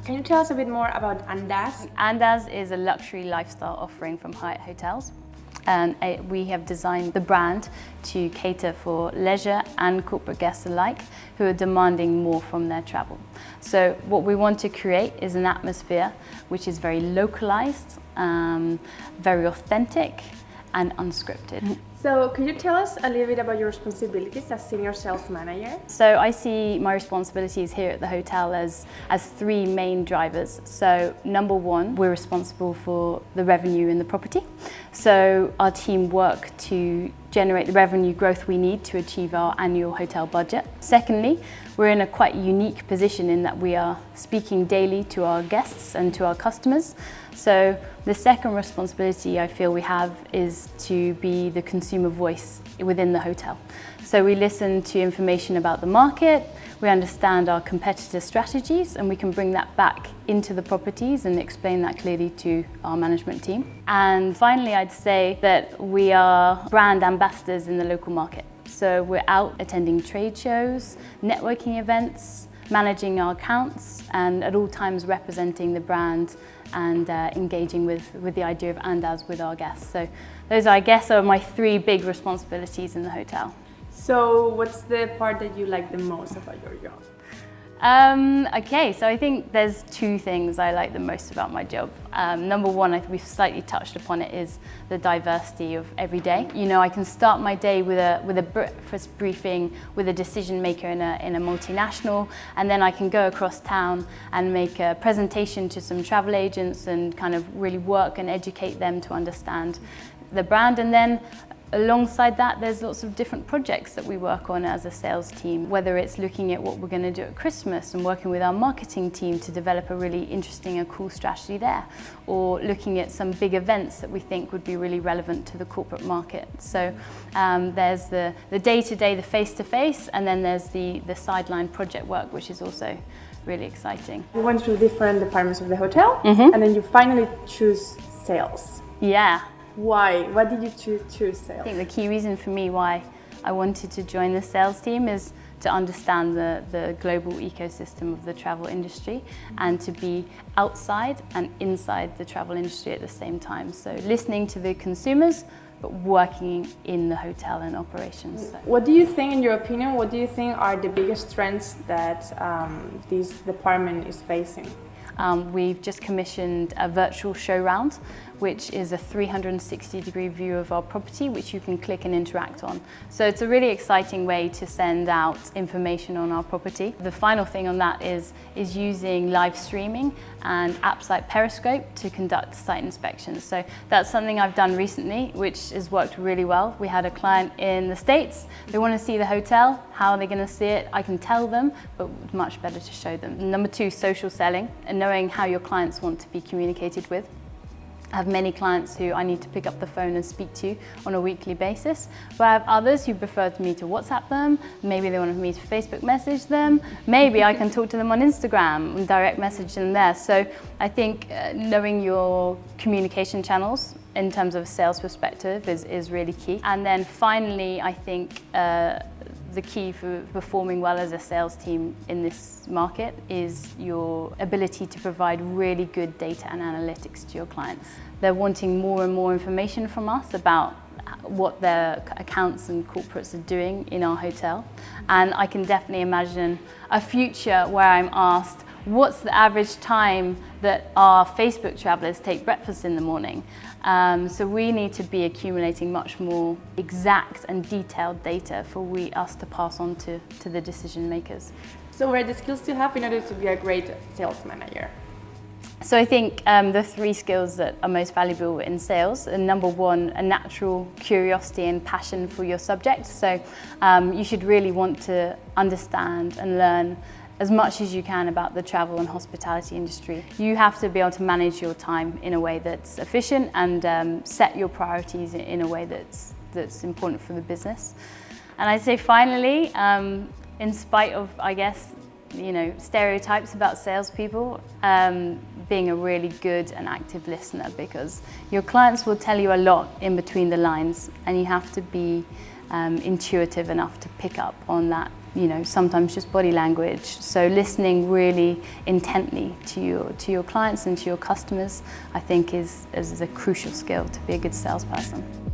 Can you tell us a bit more about Andas? Andas is a luxury lifestyle offering from Hyatt Hotels. And we have designed the brand to cater for leisure and corporate guests alike who are demanding more from their travel. So what we want to create is an atmosphere which is very localized, very authentic and unscripted. So could you tell us a little bit about your responsibilities as senior sales manager? So I see my responsibilities here at the hotel as three main drivers. So number one, we're responsible for the revenue in the property. So our team work to generate the revenue growth we need to achieve our annual hotel budget. Secondly, we're in a quite unique position in that we are speaking daily to our guests and to our customers. So the second responsibility I feel we have is to be the consumer voice within the hotel. So we listen to information about the market, we understand our competitor strategies, and we can bring that back into the properties and explain that clearly to our management team. And finally, I'd say that we are brand ambassadors in the local market. So we're out attending trade shows, networking events, managing our accounts, and at all times representing the brand and engaging with the idea of Andas with our guests. So those, I guess, are my three big responsibilities in the hotel. So what's the part that you like the most about your job? Okay, so I think there's two things I like the most about my job. Number one, I think we've slightly touched upon it, is the diversity of every day. You know, I can start my day with a breakfast briefing with a decision maker in a multinational, and then I can go across town and make a presentation to some travel agents and kind of really work and educate them to understand the brand. And then alongside that, there's lots of different projects that we work on as a sales team, whether it's looking at what we're going to do at Christmas and working with our marketing team to develop a really interesting and cool strategy there, or looking at some big events that we think would be really relevant to the corporate market. So there's the day-to-day, the face-to-face, and then there's the sideline project work, which is also really exciting. You went through different departments of the hotel, and then you finally choose sales. Yeah. Why? Why did you choose sales? I think the key reason for me why I wanted to join the sales team is to understand the global ecosystem of the travel industry and to be outside and inside the travel industry at the same time. So listening to the consumers, but working in the hotel and operations. So. What do you think, in your opinion, what do you think are the biggest trends that this department is facing? We've just commissioned a virtual show round, which is a 360-degree view of our property, which you can click and interact on. So it's a really exciting way to send out information on our property. The final thing on that is using live streaming and apps like Periscope to conduct site inspections. So that's something I've done recently, which has worked really well. We had a client in the States, they want to see the hotel. How are they going to see it? I can tell them, but much better to show them. Number two, social selling and knowing how your clients want to be communicated with. I have many clients who I need to pick up the phone and speak to on a weekly basis, but I have others who prefer me to WhatsApp them, maybe they want me to Facebook message them, maybe I can talk to them on Instagram and direct message them there. So I think knowing your communication channels in terms of a sales perspective is really key. And then finally, I think the key for performing well as a sales team in this market is your ability to provide really good data and analytics to your clients. They're wanting more and more information from us about what their accounts and corporates are doing in our hotel. And I can definitely imagine a future where I'm asked, what's the average time that our Facebook travelers take breakfast in the morning? So we need to be accumulating much more exact and detailed data for us to pass on to the decision makers. So what are the skills to have in order to be a great sales manager? So I think the three skills that are most valuable in sales are, number one, a natural curiosity and passion for your subject. So you should really want to understand and learn as much as you can about the travel and hospitality industry. You have to be able to manage your time in a way that's efficient and set your priorities in a way that's important for the business. And I'd say finally, in spite of, I guess, stereotypes about salespeople, being a really good and active listener, because your clients will tell you a lot in between the lines and you have to be intuitive enough to pick up on that, you know, sometimes just body language. So listening really intently to your clients and to your customers, I think is a crucial skill to be a good salesperson.